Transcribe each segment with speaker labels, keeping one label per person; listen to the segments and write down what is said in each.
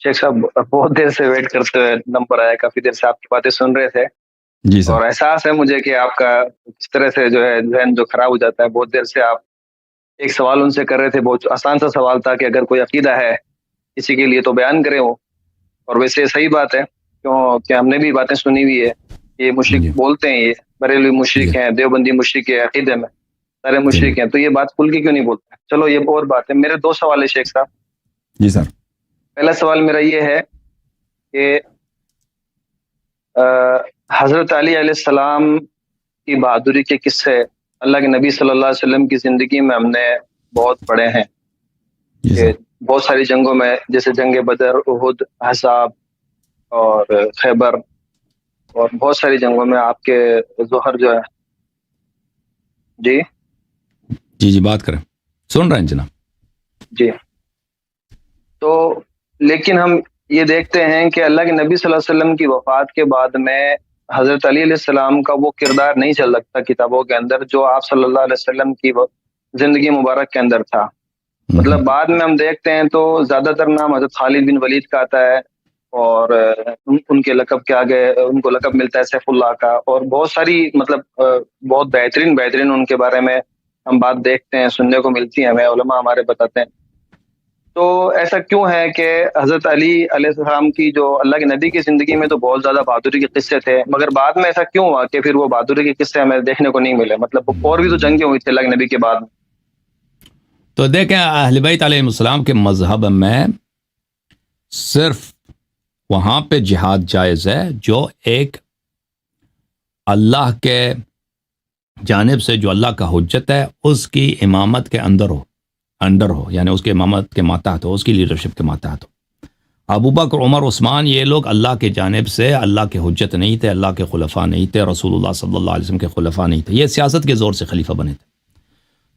Speaker 1: شیخ صاحب بہت دیر سے ویٹ کرتے ہوئے نمبر آیا، کافی دیر سے آپ کی باتیں سن رہے تھے
Speaker 2: جی سر.
Speaker 1: اور احساس ہے مجھے کہ آپ کا کس طرح سے جو ہے ذہن جو خراب ہو جاتا ہے. بہت دیر سے آپ ایک سوال ان سے کر رہے تھے، بہت آسان سا سوال تھا کہ اگر کوئی عقیدہ ہے کسی کے لیے تو بیان کریں وہ. اور ویسے صحیح بات ہے، کیوں کہ ہم نے بھی باتیں سنی ہوئی ہے. یہ مشرک بولتے ہیں، یہ بریلوی مشرک ہیں، دیوبندی مشرک ہے، عقیدے میں سارے مشرک ہیں، تو یہ بات کھل کے کیوں نہیں بولتے؟ چلو یہ اور بات ہے. میرے 2 سوال ہے شیخ صاحب.
Speaker 2: جی سر.
Speaker 1: پہلا سوال میرا یہ ہے کہ حضرت علی علیہ السلام کی بہادری کے قصے اللہ کے نبی صلی اللہ علیہ وسلم کی زندگی میں ہم نے بہت پڑھے ہیں کہ بہت ساری جنگوں میں، جیسے جنگ بدر، احد، احزاب اور خیبر، اور بہت ساری جنگوں میں آپ کے ظہر جو ہے. جی
Speaker 2: جی جی بات کریں، سن رہے ہیں جناب.
Speaker 1: جی. تو لیکن ہم یہ دیکھتے ہیں کہ اللہ کے نبی صلی اللہ علیہ وسلم کی وفات کے بعد میں حضرت علی علیہ السلام کا وہ کردار نہیں چل سکتا کتابوں کے اندر جو آپ صلی اللہ علیہ وسلم کی زندگی مبارک کے اندر تھا. مطلب بعد میں ہم دیکھتے ہیں تو زیادہ تر نام حضرت خالد بن ولید کا آتا ہے، اور ان کے لقب کے آگے ان کو لقب ملتا ہے سیف اللہ کا، اور بہت ساری مطلب بہت بہترین ان کے بارے میں ہم بات دیکھتے ہیں، سننے کو ملتی ہے، ہمیں علماء ہمارے بتاتے ہیں. تو ایسا کیوں ہے کہ حضرت علی علیہ السلام کی جو اللہ کے نبی کی زندگی میں تو بہت زیادہ بہادری کے قصے تھے، مگر بعد میں ایسا کیوں ہوا کہ پھر وہ بہادری کے قصے ہمیں دیکھنے کو نہیں ملے؟ مطلب اور بھی تو جنگیں ہوئی تھی اللہ کے نبی کے بعد.
Speaker 2: تو دیکھیں اہل بیت علیہ السلام کے مذہب میں صرف وہاں پہ جہاد جائز ہے جو ایک اللہ کے جانب سے، جو اللہ کا حجت ہے، اس کی امامت کے اندر ہو، یعنی اس کے امامت کے ماتحت ہو، اس کی لیڈرشپ کے ماتحت ہو. ابو بکر، عمر، عثمان، یہ لوگ اللہ کے جانب سے اللہ کے حجت نہیں تھے، اللہ کے خلفاء نہیں تھے، رسول اللہ صلی اللہ علیہ وسلم کے خلفاء نہیں تھے، یہ سیاست کے زور سے خلیفہ بنے تھے.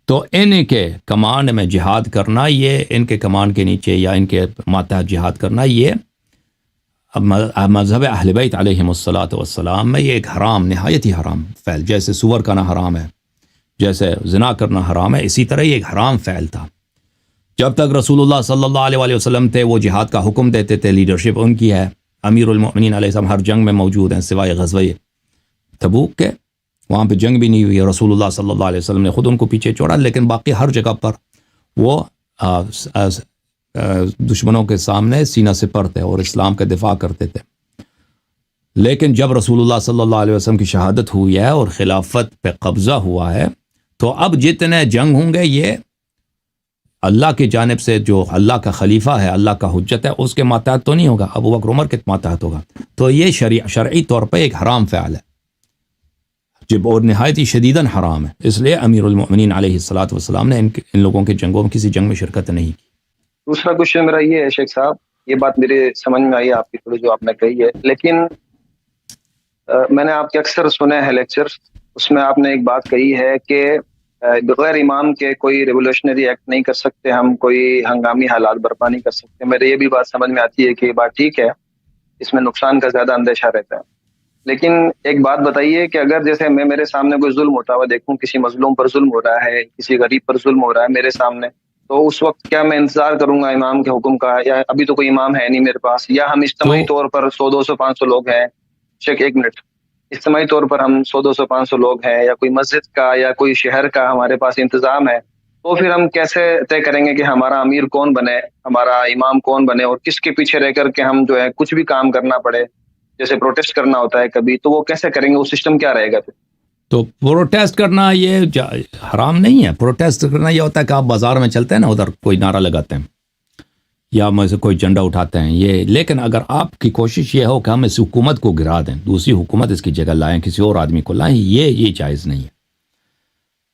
Speaker 2: تو ان کے کمانڈ میں جہاد کرنا، یہ ان کے کمانڈ کے نیچے یا ان کے ماتحت جہاد کرنا، یہ مذہب اہل بیت علیہم السلام میں یہ ایک حرام، نہایت ہی حرام فعل. جیسے سور کھانا حرام ہے، جیسے زنا کرنا حرام ہے، اسی طرح یہ ایک حرام فعل تھا. جب تک رسول اللہ صلی اللہ علیہ وسلم تھے وہ جہاد کا حکم دیتے تھے، لیڈرشپ ان کی ہے. امیر المؤمنین علیہ السلام ہر جنگ میں موجود ہیں سوائے غزوہ تبوک کے، وہاں پہ جنگ بھی نہیں ہوئی. رسول اللہ صلی اللہ علیہ وسلم نے خود ان کو پیچھے چھوڑا، لیکن باقی ہر جگہ پر وہ دشمنوں کے سامنے سینہ سپر تھے اور اسلام کا دفاع کرتے تھے. لیکن جب رسول اللہ صلی اللہ علیہ وسلم کی شہادت ہوئی ہے اور خلافت پہ قبضہ ہوا ہے، تو اب جتنے جنگ ہوں گے یہ اللہ کی جانب سے، جو اللہ کا خلیفہ ہے، اللہ کا حجت ہے، اس کے ماتحت تو نہیں ہوگا، ابو بکر عمر کے ماتحت ہوگا. تو یہ شرعی طور پہ ایک حرام فعل ہے جب، اور نہایت ہی شدیداً حرام ہے. اس لیے امیر المؤمنین علیہ الصلوۃ والسلام نے ان لوگوں کے جنگوں میں کسی جنگ میں شرکت نہیں کی.
Speaker 1: دوسرا کوشچن میرا یہ ہے شیخ صاحب، یہ بات میرے سمجھ میں آئی آپ کی تھوڑی جو آپ نے کہی ہے، لیکن میں نے آپ کے اکثر سنے ہیں لیکچر، اس میں آپ نے ایک بات کہی ہے کہ بغیر امام کے کوئی ریولیوشنری ایکٹ نہیں کر سکتے ہم، کوئی ہنگامی حالات برپا نہیں کر سکتے. میرے یہ بھی بات سمجھ میں آتی ہے کہ یہ بات ٹھیک ہے، اس میں نقصان کا زیادہ اندیشہ رہتا ہے. لیکن ایک بات بتائیے کہ اگر جیسے میرے سامنے کوئی ظلم ہوتا ہوا دیکھوں، کسی مظلوم پر ظلم ہو رہا ہے، کسی غریب پر ظلم ہو رہا ہے میرے سامنے، تو اس وقت کیا میں انتظار کروں گا امام کے حکم کا؟ یا ابھی تو کوئی امام ہے نہیں میرے پاس، یا ہم اجتماعی طور پر 100 200 500 لوگ ہیں، شیخ ایک منٹ، اجتماعی طور پر ہم 100 200 500 لوگ ہیں، یا کوئی مسجد کا یا کوئی شہر کا ہمارے پاس انتظام ہے، تو پھر ہم کیسے طے کریں گے کہ ہمارا امیر کون بنے، ہمارا امام کون بنے، اور کس کے پیچھے رہ کر کے ہم جو ہے کچھ بھی کام کرنا پڑے، جیسے پروٹیسٹ کرنا ہوتا ہے کبھی، تو وہ کیسے کریں گے؟ وہ سسٹم کیا رہے گا پھر؟
Speaker 2: تو پروٹیسٹ کرنا یہ حرام نہیں ہے. پروٹیسٹ کرنا یہ ہوتا ہے کہ آپ بازار میں چلتے ہیں نا، ادھر کوئی نعرہ لگاتے ہیں یا میں سے کوئی جھنڈا اٹھاتے ہیں یہ. لیکن اگر آپ کی کوشش یہ ہو کہ ہم اس حکومت کو گرا دیں، دوسری حکومت اس کی جگہ لائیں، کسی اور آدمی کو لائیں، یہ جائز نہیں ہے.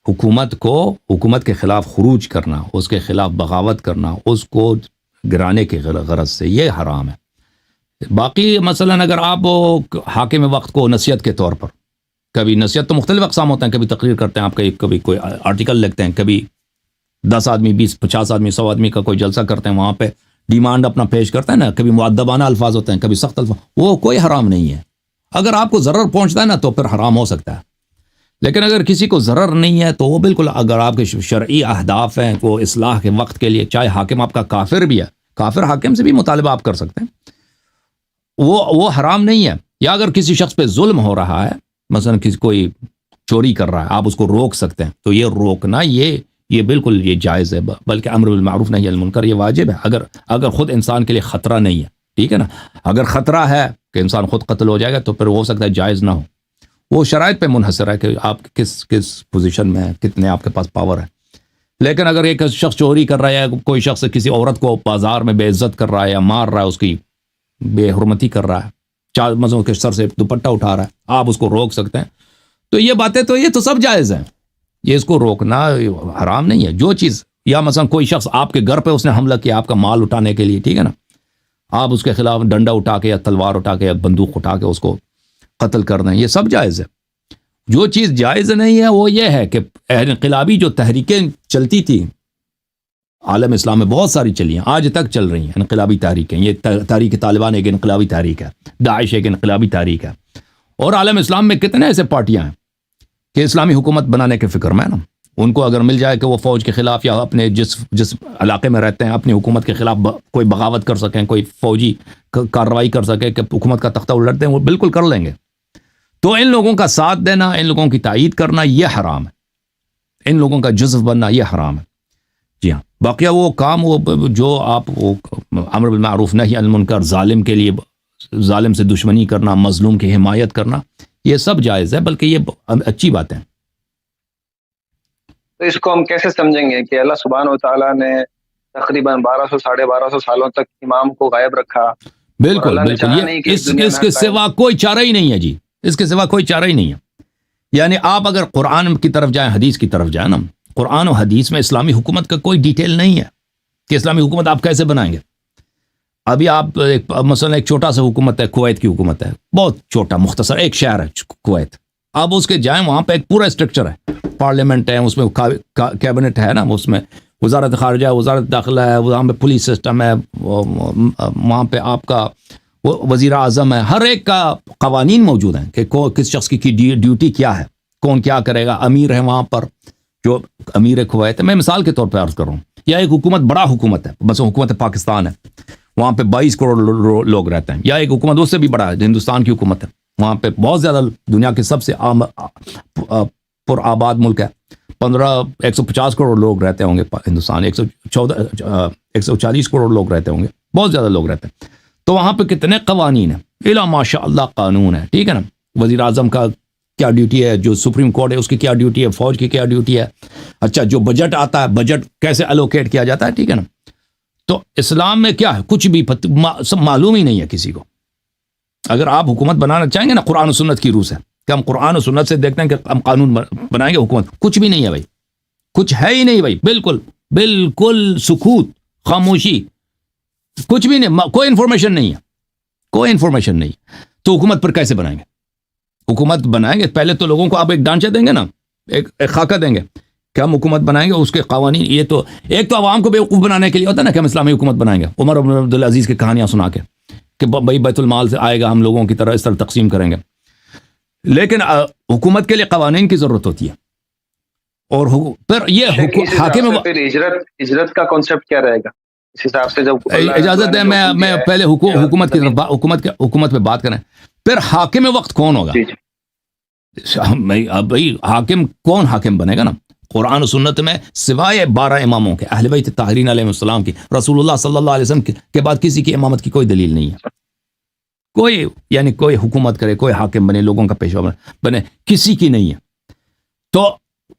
Speaker 2: حکومت کے خلاف خروج کرنا، اس کے خلاف بغاوت کرنا، اس کو گرانے کے غرض سے، یہ حرام ہے. باقی مثلا اگر آپ حاکم وقت کو نصیحت کے طور پر، کبھی نصیحت تو مختلف اقسام ہوتے ہیں، کبھی تقریر کرتے ہیں آپ کا، کبھی کوئی آرٹیکل لکھتے ہیں، کبھی 10 آدمی 20 50 آدمی 100 آدمی کا کوئی جلسہ کرتے ہیں، وہاں پہ ڈیمانڈ اپنا پیش کرتے ہیں نا، کبھی مؤدبانہ الفاظ ہوتے ہیں، کبھی سخت الفاظ، وہ کوئی حرام نہیں ہے. اگر آپ کو ضرر پہنچتا ہے نا تو پھر حرام ہو سکتا ہے. لیکن اگر کسی کو ضرر نہیں ہے تو وہ بالکل، اگر آپ کے شرعی اہداف ہیں وہ اصلاح کے وقت کے لیے، چاہے حاکم آپ کا کافر بھی ہے کافر حاکم سے بھی مطالبہ آپ کر سکتے ہیں، وہ حرام نہیں ہے. یا اگر کسی شخص پہ ظلم ہو رہا ہے، مثلا کوئی چوری کر رہا ہے، آپ اس کو روک سکتے ہیں، تو یہ روکنا یہ بالکل یہ جائز ہے، بلکہ امر بالمعروف نہی عن المنکر یہ واجب ہے، اگر خود انسان کے لیے خطرہ نہیں ہے. ٹھیک ہے نا. اگر خطرہ ہے کہ انسان خود قتل ہو جائے گا تو پھر ہو سکتا ہے جائز نہ ہو. وہ شرائط پہ منحصر ہے کہ آپ کس پوزیشن میں ہیں، کتنے آپ کے پاس پاور ہے. لیکن اگر ایک شخص چوری کر رہا ہے، کوئی شخص کسی عورت کو بازار میں بے عزت کر رہا ہے یا مار رہا ہے، اس کی بے حرمتی کر رہا ہے، مزوں کے سر سے دوپٹہ اٹھا رہا ہے، آپ اس کو روک سکتے ہیں. تو یہ باتیں تو یہ تو سب جائز ہیں، یہ اس کو روکنا حرام نہیں ہے. جو چیز، یا مثلا کوئی شخص آپ کے گھر پہ اس نے حملہ کیا آپ کا مال اٹھانے کے لیے، ٹھیک ہے نا، آپ اس کے خلاف ڈنڈا اٹھا کے یا تلوار اٹھا کے یا بندوق اٹھا کے اس کو قتل کر دیں، یہ سب جائز ہے. جو چیز جائز نہیں ہے وہ یہ ہے کہ انقلابی جو تحریکیں چلتی تھی عالم اسلام میں، بہت ساری چلی ہیں، آج تک چل رہی ہیں انقلابی تحریکیں. یہ تحریک طالبان ایک انقلابی تحریک ہے، داعش ایک انقلابی تحریک ہے، اور عالم اسلام میں کتنے ایسے پارٹیاں ہیں کہ اسلامی حکومت بنانے کے فکر میں نا. ان کو اگر مل جائے کہ وہ فوج کے خلاف یا اپنے جس علاقے میں رہتے ہیں اپنی حکومت کے خلاف کوئی بغاوت کر سکیں، کوئی فوجی کارروائی کر سکے کہ حکومت کا تختہ الٹ دیں، وہ بالکل کر لیں گے. تو ان لوگوں کا ساتھ دینا، ان لوگوں کی تائید کرنا یہ حرام ہے، ان لوگوں کا جزو بننا یہ حرام ہے. جی ہاں. باقی وہ کام جو آپ امر بالمعروف نہی عن المنکر، ظالم کے لیے ظالم سے دشمنی کرنا، مظلوم کی حمایت کرنا، یہ سب جائز ہے، بلکہ یہ اچھی بات ہے.
Speaker 1: تو اس کو ہم کیسے سمجھیں گے کہ اللہ سبحانہ و تعالیٰ نے تقریباً 1200 سالوں تک امام کو غائب رکھا؟
Speaker 2: بالکل بالکل، اس کے سوا کوئی چارہ ہی نہیں ہے جی، اس کے سوا کوئی چارہ ہی نہیں ہے. یعنی آپ اگر قرآن کی طرف جائیں، حدیث کی طرف جائیں نا، قرآن و حدیث میں اسلامی حکومت کا کوئی ڈیٹیل نہیں ہے کہ اسلامی حکومت آپ کیسے بنائیں گے. ابھی آپ مثلا ایک چھوٹا سا حکومت ہے، کویت کی حکومت ہے، بہت چھوٹا مختصر ایک شہر ہے کویت. آپ اس کے جائیں، وہاں پہ ایک پورا اسٹرکچر ہے، پارلیمنٹ ہے، اس میں کیبنٹ ہے نا، اس میں وزارت خارجہ ہے، وزارت داخلہ ہے، وہاں پہ پولیس سسٹم ہے، وہاں پہ آپ کا وزیر اعظم ہے، ہر ایک کا قوانین موجود ہیں کہ کس شخص کی ڈیوٹی کیا ہے، کون کیا کرے گا. امیر ہے وہاں پر، جو امیر کویت ہے، میں مثال کے طور پہ عرض کروں، یا ایک حکومت بڑا حکومت ہے، بس حکومت پاکستان ہے، وہاں پہ 22 کروڑ لوگ رہتے ہیں، یا ایک حکومت اس سے بھی بڑا ہے، ہندوستان کی حکومت ہے، وہاں پہ بہت زیادہ دنیا کے سب سے پر آباد ملک ہے، 150 کروڑ لوگ رہتے ہوں گے ہندوستان، 140 کروڑ لوگ رہتے ہوں گے، بہت زیادہ لوگ رہتے ہیں. تو وہاں پہ کتنے قوانین ہیں، الا ماشاء اللہ قانون ہے. ٹھیک ہے نا. وزیر اعظم کا کیا ڈیوٹی ہے، جو سپریم کورٹ ہے اس کی کیا ڈیوٹی ہے، فوج کی کیا ڈیوٹی ہے. اچھا، جو بجٹ آتا ہے، بجٹ کیسے الوکیٹ کیا جاتا ہے. ٹھیک ہے نا. تو اسلام میں کیا ہے، کچھ بھی سب معلوم ہی نہیں ہے کسی کو. اگر آپ حکومت بنانا چاہیں گے نا قرآن و سنت کی روح سے، کہ ہم قرآن و سنت سے دیکھتے ہیں کہ ہم قانون بنائیں گے حکومت، کچھ بھی نہیں ہے بھائی، کچھ ہے ہی نہیں بھائی، بالکل سکوت، خاموشی، کچھ بھی نہیں، کوئی انفارمیشن نہیں ہے، کوئی انفارمیشن نہیں. تو حکومت پر کیسے بنائیں گے؟ حکومت بنائیں گے پہلے تو لوگوں کو آپ ایک ڈھانچہ دیں گے نا، ایک خاکہ دیں گے کہ ہم حکومت بنائیں گے، اس کے قوانین. یہ تو ایک تو عوام کو بیوقوف بنانے کے لیے ہوتا ہے نا کہ ہم اسلامی حکومت بنائیں گے، عمر بن عبدالعزیز کی کہانیاں سنا کے کہ بھائی بیت المال سے آئے گا، ہم لوگوں کی طرح اس طرح تقسیم کریں گے. لیکن حکومت کے لیے قوانین کی ضرورت ہوتی ہے. اور پھر یہ حاکم،
Speaker 1: ہجرت کا کانسیپٹ کیا رہے گا اس حساب سے؟ جب
Speaker 2: اجازت ہے میں پہلے حکومت کی طرف، حکومت پہ بات کریں. پھر حاکم وقت کون ہوگا؟ بھائی حاکم کون حاکم بنے گا نا؟ قرآن و سنت میں سوائے 12 اماموں کے، اہل بیت طاہرین علیہ السلام کی، رسول اللہ صلی اللہ علیہ وسلم کے بعد کسی کی امامت کی کوئی دلیل نہیں ہے. کوئی یعنی کوئی حکومت کرے، کوئی حاکم بنے، لوگوں کا پیشوا بنے، کسی کی نہیں ہے. تو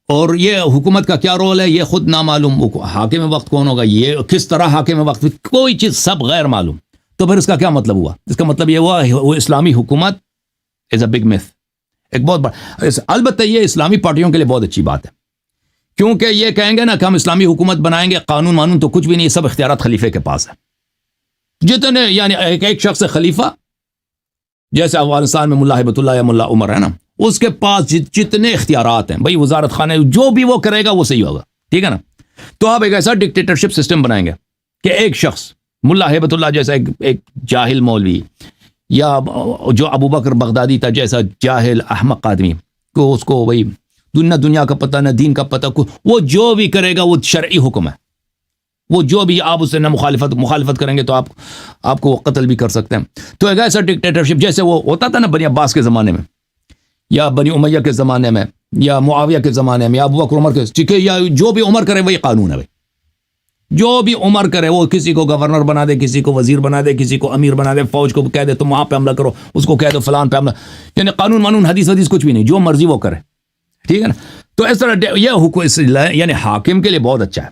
Speaker 2: اور یہ حکومت کا کیا رول ہے یہ خود نامعلوم. حاکم وقت کون ہوگا، یہ کس طرح حاکم وقت، کوئی چیز سب غیر معلوم. تو پھر اس کا کیا مطلب ہوا؟ اس کا مطلب یہ ہوا وہ اسلامی حکومت از اے بگ myth، ایک بہت بڑا. البتہ یہ اسلامی پارٹیوں کے لیے بہت اچھی بات ہے، کیونکہ یہ کہیں گے نا کہ ہم اسلامی حکومت بنائیں گے، قانون تو کچھ بھی نہیں، سب اختیارات خلیفے کے پاس ہے. جتنے یعنی ایک شخص خلیفہ، جیسے افغانستان میں ملا ہیبت اللہ یا ملا عمر ہے نا، اس کے پاس جتنے اختیارات ہیں بھائی، وزارت خانہ جو بھی وہ کرے گا وہ صحیح ہوگا. ٹھیک ہے نا. تو آپ ایک ایسا ڈکٹیٹرشپ سسٹم بنائیں گے کہ ایک شخص ملا ہیبت اللہ جیسا ایک جاہل مولوی، یا جو ابو بکر بغدادی تھا جیسا جاہل احمق آدمی، کو اس کو وہی نہ دنیا کا پتہ نہ دین کا پتہ، وہ جو بھی کرے گا وہ شرعی حکم ہے. وہ جو بھی آپ اس سے نہ مخالفت کریں گے تو آپ کو وہ قتل بھی کر سکتے ہیں. تو ایک ایسا ڈکٹیٹرشپ جیسے وہ ہوتا تھا نا بنی عباس کے زمانے میں یا بنی امیہ کے زمانے میں یا معاویہ کے زمانے میں یا ابو بکر عمر کے, ٹھیک ہے, یا جو بھی عمر کرے وہی قانون ہے بھائی. جو بھی عمر کرے وہ کسی کو گورنر بنا دے, کسی کو وزیر بنا دے, کسی کو امیر بنا دے, فوج کو کہہ دے تم وہاں پہ حملہ کرو, اس کو کہہ دو فلان پہ حملہ, یعنی قانون حدیث کچھ بھی نہیں, جو مرضی وہ کرے, ٹھیک ہے نا. تو اس طرح یہ یعنی حاکم کے لیے بہت اچھا ہے.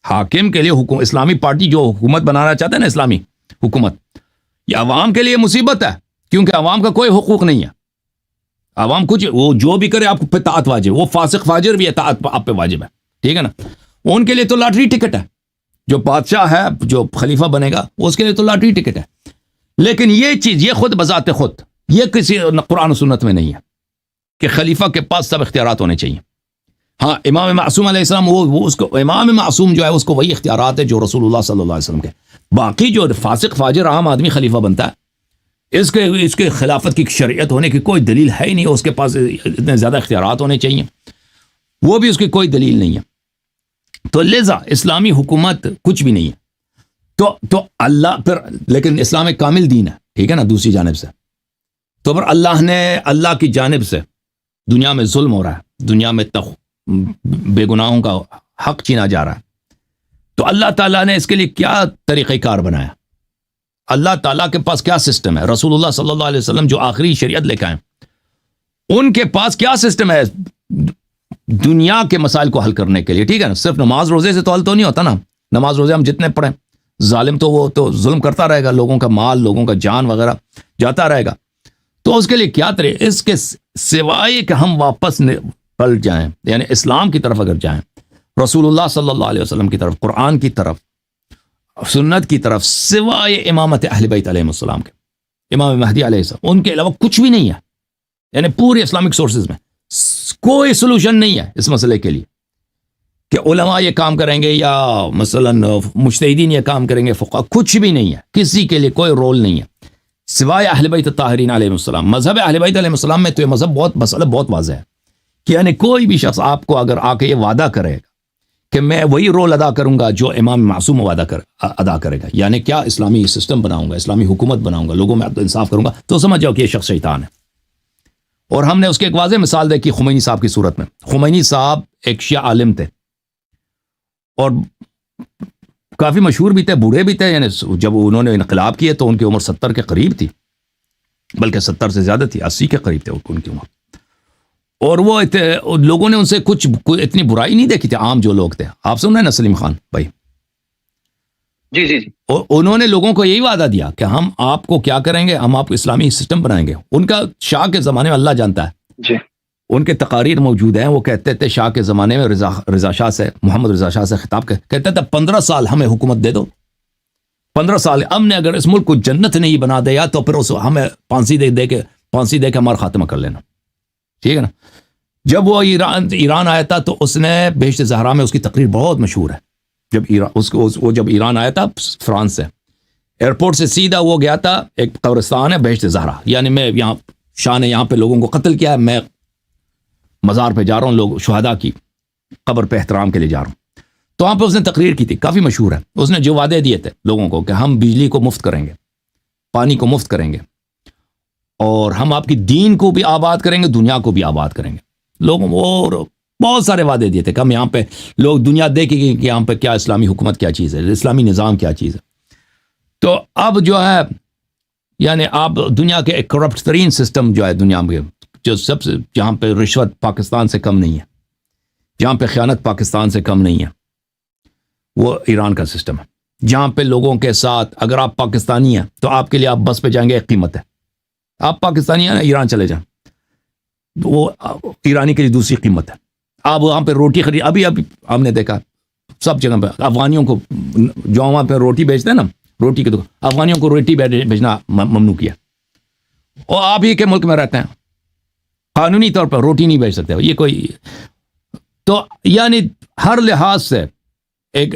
Speaker 2: حاکم کے لیے اسلامی پارٹی جو حکومت بنانا چاہتے ہیں نا, اسلامی حکومت, یہ عوام کے لیے مصیبت ہے, کیونکہ عوام کا کوئی حقوق نہیں ہے. عوام کچھ وہ جو بھی کرے آپ کو اطاعت واجب, وہ فاسق فاجر بھی اطاعت آپ پہ واجب ہے, ٹھیک ہے نا. ان کے لیے تو لاٹری ٹکٹ ہے, جو بادشاہ ہے جو خلیفہ بنے گا اس کے لیے تو لاٹری ٹکٹ ہے. لیکن یہ چیز یہ خود بذات خود یہ کسی قرآن و سنت میں نہیں ہے کہ خلیفہ کے پاس سب اختیارات ہونے چاہیے. ہاں امام معصوم علیہ السلام وہ اس کو امام معصوم جو ہے اس کو وہی اختیارات ہے جو رسول اللہ صلی اللہ علیہ وسلم کے. باقی جو فاسق فاجر عام آدمی خلیفہ بنتا ہے, اس کے خلافت کی شریعت ہونے کی کوئی دلیل ہے ہی نہیں, اس کے پاس اتنے زیادہ اختیارات ہونے چاہیے, وہ بھی اس کی کوئی دلیل نہیں ہے. تو لہذا اسلامی حکومت کچھ بھی نہیں ہے. تو اللہ پھر لیکن اسلام ایک کامل دین ہے, ٹھیک ہے نا. دوسری جانب سے تو پھر اللہ کی جانب سے دنیا میں ظلم ہو رہا ہے, دنیا میں بے گناہوں کا حق چھینا جا رہا ہے. تو اللہ تعالیٰ نے اس کے لیے کیا طریقہ کار بنایا, اللہ تعالیٰ کے پاس کیا سسٹم ہے. رسول اللہ صلی اللہ علیہ وسلم جو آخری شریعت لے کے آئے, ان کے پاس کیا سسٹم ہے دنیا کے مسائل کو حل کرنے کے لیے, ٹھیک ہے نا. صرف نماز روزے سے تو حل تو نہیں ہوتا نا. نماز روزے ہم جتنے پڑھیں, ظالم تو وہ تو ظلم کرتا رہے گا, لوگوں کا مال لوگوں کا جان وغیرہ جاتا رہے گا. تو اس کے لیے کیا طریقہ, اس کے سوائے کہ ہم واپس پلٹ جائیں, یعنی اسلام کی طرف اگر جائیں, رسول اللہ صلی اللہ علیہ وسلم کی طرف, قرآن کی طرف, سنت کی طرف, سوائے امامت اہل بیت علیہ السلام کے, امام مہدی علیہ السلام, ان کے علاوہ کچھ بھی نہیں ہے. یعنی پورے اسلامک سورسز میں کوئی سولوشن نہیں ہے اس مسئلے کے لیے کہ علماء یہ کام کریں گے یا مثلا مجتہدین یہ کام کریں گے, فقہاء, کچھ بھی نہیں ہے. کسی کے لیے کوئی رول نہیں ہے سوائے اہل بیت الطاہرین علیہ السلام. مذہب اہل بیت علیہ السلام میں تو یہ مذہب مسئلہ بہت واضح ہے کہ یعنی کوئی بھی شخص آپ کو اگر آ کے یہ وعدہ کرے گا کہ میں وہی رول ادا کروں گا جو امام معصوم ادا کرے گا, یعنی کیا اسلامی سسٹم بناؤں گا, اسلامی حکومت بناؤں گا, لوگوں میں انصاف کروں گا, تو سمجھ جاؤ کہ یہ شخص شیطان ہے. اور ہم نے اس کی ایک واضح مثال دیکھی خمینی صاحب کی صورت میں. خمینی صاحب ایک شیعہ عالم تھے اور کافی مشہور بھی تھے, بوڑھے بھی تھے. یعنی جب انہوں نے انقلاب کیے تو ان کی عمر 70 کے قریب تھی, بلکہ 70 سے زیادہ تھی, 80 کے قریب تھے ان کی عمر. اور وہ لوگوں نے ان سے کچھ اتنی برائی نہیں دیکھی تھی, عام جو لوگ تھے. آپ سن رہے ہیں نا سلیم خان بھائی؟
Speaker 1: جی جی.
Speaker 2: اور انہوں نے لوگوں کو یہی وعدہ دیا کہ ہم آپ کو کیا کریں گے, ہم آپ کو اسلامی سسٹم بنائیں گے. ان کا شاہ کے زمانے میں اللہ جانتا ہے
Speaker 1: جی,
Speaker 2: ان کے تقاریر موجود ہیں, وہ کہتے تھے شاہ کے زمانے میں رضا شاہ سے, محمد رضا شاہ سے خطاب کہتے تھے 15 سال ہمیں حکومت دے دو, 15 سال ہم نے اگر اس ملک کو جنت نہیں بنا دیا تو پھر ہمیں پھانسی دے کے ہمارا خاتمہ کر لینا, ٹھیک ہے نا. جب وہ ایران آیا تھا تو اس نے بہشت زہرا میں, اس کی تقریر بہت مشہور ہے, جب ایران آیا تھا فرانس سے, ایئرپورٹ سے سیدھا وہ گیا تھا, ایک قبرستان ہے بہشت زہرا, یعنی میں یہاں شاہ نے یہاں پہ لوگوں کو قتل کیا ہے, میں مزار پہ جا رہا ہوں, لوگ شہداء کی قبر پہ احترام کے لیے جا رہا ہوں. تو وہاں پہ اس نے تقریر کی تھی, کافی مشہور ہے. اس نے جو وعدے دیے تھے لوگوں کو کہ ہم بجلی کو مفت کریں گے, پانی کو مفت کریں گے, اور ہم آپ کی دین کو بھی آباد کریں گے, دنیا کو بھی آباد کریں گے. لوگوں اور بہت سارے وعدے دیے تھے کہ ہم یہاں پہ لوگ دنیا دیکھیں گے کہ یہاں پہ کیا اسلامی حکومت کیا چیز ہے, اسلامی نظام کیا چیز ہے. تو اب جو ہے یعنی آپ دنیا کے ایک کرپٹ ترین سسٹم جو ہے دنیا میں, جو سب سے جہاں پہ رشوت پاکستان سے کم نہیں ہے, جہاں پہ خیانت پاکستان سے کم نہیں ہے, وہ ایران کا سسٹم ہے. جہاں پہ لوگوں کے ساتھ اگر آپ پاکستانی ہیں تو آپ کے لیے آپ بس پہ جائیں گے ایک قیمت ہے, آپ پاکستانی ہیں نا, ایران چلے جائیں وہ ایرانی کے لیے دوسری قیمت ہے. آپ وہاں پہ روٹی خرید, ابھی ہم نے دیکھا سب جگہ پہ افغانیوں کو جو وہاں پہ روٹی بیچتے ہیں نا, روٹی کی دکان, افغانیوں کو روٹی بیچنا ممنوع کیا. اور آپ ہی کے ملک میں رہتے ہیں, قانونی طور پر روٹی نہیں بیچ سکتے یہ کوئی. تو یعنی ہر لحاظ سے ایک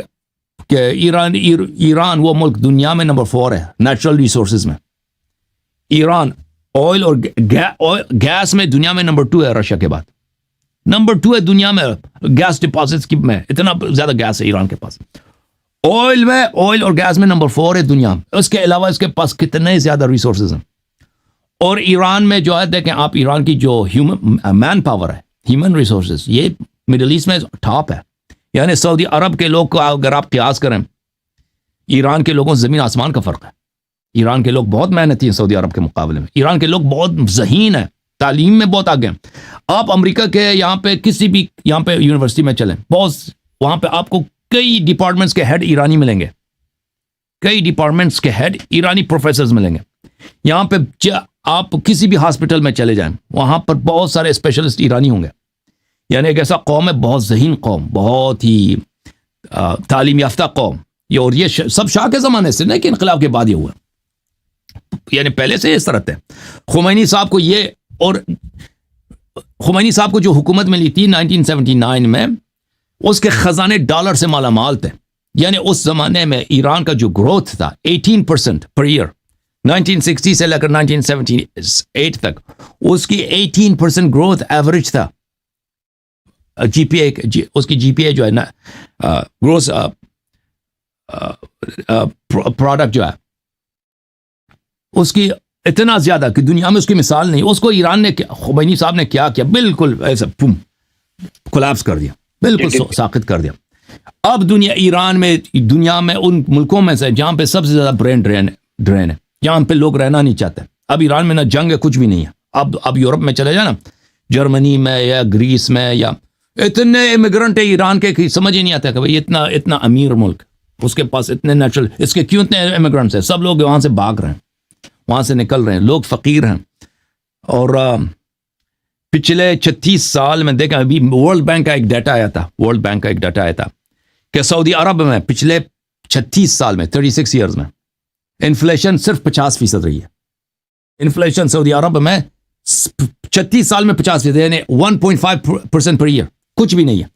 Speaker 2: کہ ایران وہ ملک دنیا میں نمبر 4 ہے نیچرل ریسورسز میں. ایران آئل اور گیس میں دنیا میں نمبر 2 ہے, رشیا کے بعد نمبر 2 ہے دنیا میں گیس ڈپازٹس کی میں, اتنا زیادہ گیس ہے ایران کے پاس. آئل میں آئل اور گیس میں نمبر 4 ہے دنیا میں. اس کے علاوہ اس کے پاس کتنے زیادہ ریسورسز ہیں. اور ایران میں جو ہے دیکھیں آپ ایران کی جو مین پاور ہے, ہیومن ریسورسز, یہ مڈل ایسٹ میں ٹاپ ہے. یعنی سعودی عرب کے لوگ کو اگر آپ قیاس کریں, ایران کے لوگوں زمین آسمان کا فرق ہے. ایران کے لوگ بہت محنتی ہیں سعودی عرب کے مقابلے میں. ایران کے لوگ بہت ذہین ہیں, تعلیم میں بہت آگے ہیں. آپ امریکہ کے یہاں پہ کسی بھی یہاں پہ یونیورسٹی میں چلیں, بہت وہاں پہ آپ کو کئی ڈپارٹمنٹس کے ہیڈ ایرانی ملیں گے, کئی ڈپارٹمنٹس کے ہیڈ ایرانی پروفیسرز ملیں گے. یہاں پہ آپ کسی بھی ہاسپٹل میں چلے جائیں, وہاں پر بہت سارے اسپیشلسٹ ایرانی ہوں گے. یعنی ایک ایسا قوم ہے, بہت ذہین قوم, بہت ہی تعلیم یافتہ قوم. اور یہ سب شاہ کے زمانے سے نہیں کہ انقلاب کے بعد یہ ہوا, یعنی پہلے سے اس طرح تھے. خمینی صاحب کو یہ, اور خمینی صاحب کو جو حکومت ملی تھی 1979 میں, اس کے خزانے ڈالر سے مالا مال تھے. یعنی اس زمانے میں ایران کا جو گروتھ تھا 18% پر ایئر, 1960 سے لے کر 1978 تک اس کی 18% گروتھ ایوریج تھا. جی پی اے, اس کی جی پی اے جو ہے نا, گروس پروڈکٹ جو ہے اس کی اتنا زیادہ کہ دنیا میں اس کی مثال نہیں. اس کو ایران نے, خمینی صاحب نے کیا بالکل ایسا کولیپس کر دیا, بالکل ساقط کر دیا. اب ایران میں, دنیا میں ان ملکوں میں سے جہاں پہ سب سے زیادہ برین ڈرین ہے, جہاں پہ لوگ رہنا نہیں چاہتے. اب ایران میں نہ جنگ ہے, کچھ بھی نہیں ہے. اب یورپ میں چلے جائیں نا, جرمنی میں یا گریس میں, یا اتنے امیگرنٹ ہے ایران کے, سمجھ ہی نہیں آتا کہ بھائی اتنا امیر ملک, اس کے پاس اتنے نیچرل, اس کے کیوں اتنے امیگرنٹس ہیں. سب لوگ وہاں سے بھاگ رہے ہیں, وہاں سے نکل رہے ہیں, لوگ فقیر ہیں. اور پچھلے 36 سال میں دیکھیں, ابھی ورلڈ بینک کا ایک ڈیٹا آیا تھا کہ سعودی عرب میں پچھلے 36 سال میں 36 ایئرز میں انفلیشن صرف 50% رہی ہے. انفلیشن سعودی عرب میں 36 سال میں 50%, یعنی 1.5% پر ایئر, کچھ بھی نہیں ہے.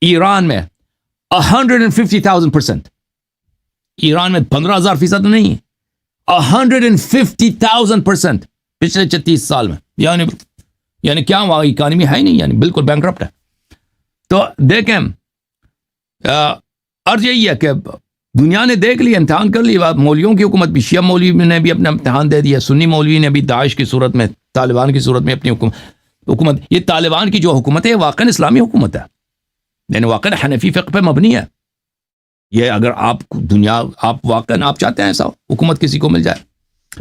Speaker 2: ایران میں 150,000%, ایران میں 15,000% نہیں ہے, 150,000% پچھلے 36 سال میں. یعنی کیا وہاں اکانومی ہے ہی نہیں, یعنی بالکل بینکرپٹ ہے. تو دیکھیں, عرض یہی ہے کہ دنیا نے دیکھ لی, امتحان کر لی. مولویوں کی حکومت بھی, شیعہ مولوی نے بھی اپنا امتحان دے دیا, سنی مولوی نے بھی داعش کی صورت میں, طالبان کی صورت میں اپنی حکومت. یہ طالبان کی جو حکومت ہے واقعا اسلامی حکومت ہے, یعنی واقعا حنفی فقہ پہ مبنی ہے. یہ اگر آپ واقعا آپ چاہتے ہیں ایسا حکومت کسی کو مل جائے,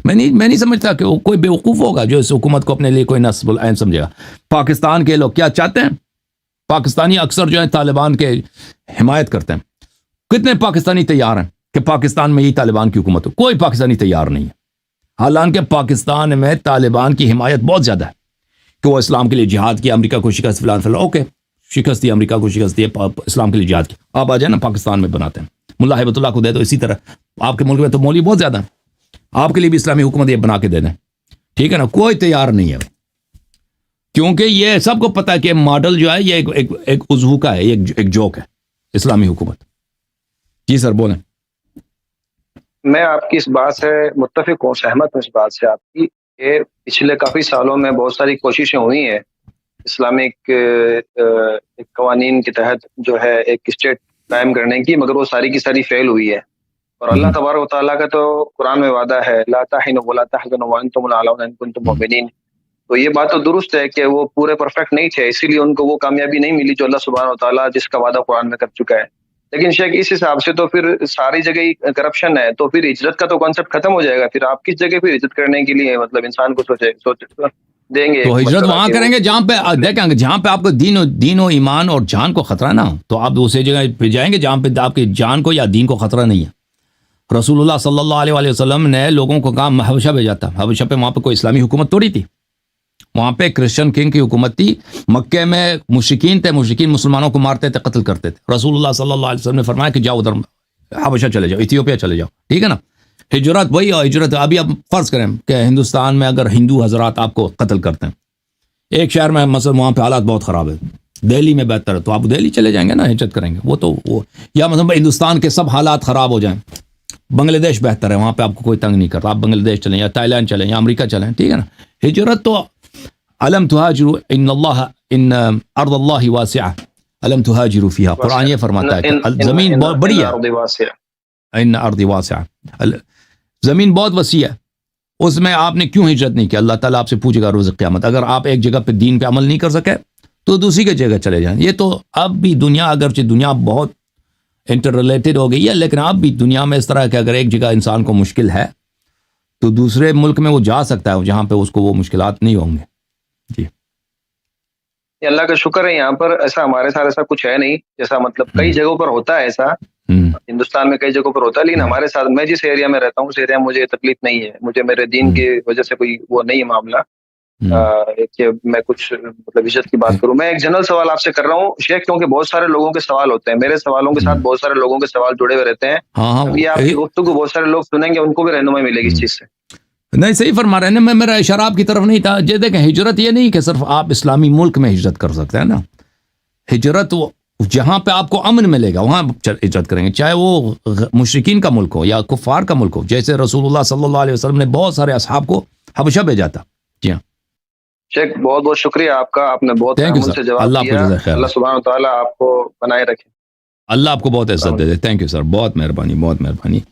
Speaker 2: میں نہیں سمجھتا کہ وہ کوئی بیوقوف ہوگا جو اس حکومت کو اپنے لیے کوئی نصب العین سمجھے گا. پاکستان کے لوگ کیا چاہتے ہیں, پاکستانی اکثر جو ہے طالبان کے حمایت کرتے ہیں. کتنے پاکستانی تیار ہیں کہ پاکستان میں یہ طالبان کی حکومت ہو؟ کوئی پاکستانی تیار نہیں ہے. حالانکہ پاکستان میں طالبان کی حمایت بہت زیادہ ہے کہ وہ اسلام کے لیے جہاد کیا, امریکہ کو شکست فلان اوکے, شکست دی, امریکہ کو شکست دی, اسلام کے لیے جہاد کی. آپ آ جائیں نا پاکستان میں بناتے ہیں, ملا ہیبت اللہ کو دے دو. اسی طرح آپ کے ملک میں تو مولوی بہت زیادہ ہیں, آپ کے لیے بھی اسلامی حکومت یہ بنا کے دے دیں, ٹھیک ہے نا. کوئی تیار نہیں ہے, کیونکہ یہ سب کو پتا ہے کہ ماڈل جو ہے یہ ایک عضو کا ہے, ایک جوک ہے اسلامی حکومت. جی سر بولیں.
Speaker 1: میں آپ کی اس بات سے متفق ہوں, سہمت ہوں اس بات سے آپ کی, کہ پچھلے کافی سالوں میں بہت ساری کوششیں ہوئی ہیں اسلامک قوانین کے تحت جو ہے ایک اسٹیٹ قائم کرنے کی, مگر وہ ساری کی ساری فیل ہوئی ہے. اور اللہ تبارک و تعالیٰ کا تو قرآن میں وعدہ ہے, لا تہنوا ولا تحزنوا وانتم الاعلون ان کنتم مؤمنین. تو یہ بات تو درست ہے کہ وہ پورے پرفیکٹ نہیں تھے, اسی لیے ان کو وہ کامیابی نہیں ملی جو اللہ سبحانہ و تعالیٰ جس کا وعدہ قرآن میں کر چکا ہے. لیکن شیخ اس حساب سے تو پھر ساری جگہ ہی کرپشن ہے, تو پھر ہجرت کا تو کانسیپٹ ختم ہو جائے گا. پھر آپ کس جگہ پھر ہجرت کرنے کے لیے مطلب انسان کو سوچے دیں گے؟
Speaker 2: تو ہجرت وہاں کریں گے جہاں پہ دیکھیں گے, جہاں پہ آپ کو دین و ایمان اور جان کو خطرہ نہ ہو, تو آپ اسی جگہ پہ جائیں گے جہاں پہ آپ کی جان کو یا دین کو خطرہ نہیں ہے. رسول اللہ صلی اللہ علیہ وسلم نے لوگوں کو کہا حبشہ بھیجا تھا. حبشہ پہ وہاں پہ کوئی اسلامی حکومت توڑی تھی, وہاں پہ کرسچن کنگ کی حکومت تھی. مکے میں مشرکین تھے, مشرکین مسلمانوں کو مارتے تھے, قتل کرتے تھے. رسول اللہ صلی اللہ علیہ وسلم نے فرمایا کہ جاؤ ادھر حبشہ چلے جاؤ, ایتھیوپیا چلے جاؤ, ٹھیک ہے نا. ہجرت وہی ہجرت. ابھی آپ فرض کریں کہ ہندوستان میں اگر ہندو حضرات آپ کو قتل کرتے ہیں ایک شہر میں, مثلا وہاں پہ حالات بہت خراب ہے, دہلی میں بہتر ہے, تو آپ دہلی چلے جائیں گے نا, ہجرت کریں گے. وہ یا مثلا ہندوستان کے سب حالات خراب ہو جائیں, بنگلہ دیش بہتر ہے, وہاں پہ آپ کو کوئی تنگ نہیں کرتا, آپ بنگلہ دیش چلیں یا تائی لینڈ چلیں یا امریکہ چلیں, ٹھیک ہے نا. ہجرت تو الم تہاجروا ان ارض اللہ واسعہ الم تہاجروا فیہا, قرآن یہ فرماتا ہے کہ زمین بہت بڑی ہے, ان ارض واسعہ، زمین بہت وسیع ہے، اس میں آپ نے کیوں ہجرت نہیں کی؟ اللہ تعالیٰ آپ سے پوچھے گا روز قیامت. اگر آپ ایک جگہ پہ دین پہ عمل نہیں کر سکے تو دوسری کی جگہ چلے جائیں. یہ تو اب بھی دنیا، اگرچہ دنیا بہت انٹر ریلیٹڈ ہو گئی ہے، لیکن اب بھی دنیا میں اس طرح کہ اگر ایک جگہ انسان کو مشکل ہے تو دوسرے ملک میں وہ جا سکتا ہے جہاں پہ اس کو وہ مشکلات نہیں ہوں گے. جی
Speaker 1: یہ اللہ کا شکر ہے، یہاں پر ایسا ہمارے ساتھ ایسا کچھ ہے نہیں، جیسا مطلب کئی جگہوں پر ہوتا ہے ایسا، ہندوستان میں کئی جگہوں پر ہوتا ہے، لیکن ہمارے ساتھ، میں جس ایریا میں رہتا ہوں اس ایریا میں مجھے تکلیف نہیں ہے، مجھے میرے دین کی وجہ سے کوئی وہ نہیں ہے معاملہ کہ میں کچھ مطلب عزت کی بات کروں. میں ایک جنرل سوال آپ سے کر رہا ہوں شیخ، کیونکہ بہت سارے لوگوں کے سوال ہوتے ہیں، میرے سوالوں کے ساتھ بہت سارے لوگوں کے سوال جڑے ہوئے رہتے ہیں. یہ آپ کی گفتگو بہت سارے لوگ سنیں گے، ان کو بھی رہنمائی ملے گی اس چیز سے.
Speaker 2: نہیں، صحیح فرما رہے ہیں. میں میرا اشارہ آپ کی طرف نہیں تھا. یہ دیکھیں، ہجرت یہ نہیں کہ صرف آپ اسلامی ملک میں ہجرت کر سکتے ہیں نا. ہجرت وہ جہاں پہ آپ کو امن ملے گا وہاں ہجرت کریں گے، چاہے وہ مشرکین کا ملک ہو یا کفار کا ملک ہو. جیسے رسول اللہ صلی اللہ علیہ وسلم نے بہت سارے اصحاب کو حبشہ بھیجا تھا. جی ہاں
Speaker 1: شیخ، بہت بہت شکریہ آپ کا، آپ نے بہت تحمل سے جواب دیا. اللہ سبحانہ وتعالیٰ آپ کو بنائے رکھے.
Speaker 2: اللہ آپ کو بہت عزت دے دے. تھینک یو سر، بہت مہربانی، بہت مہربانی.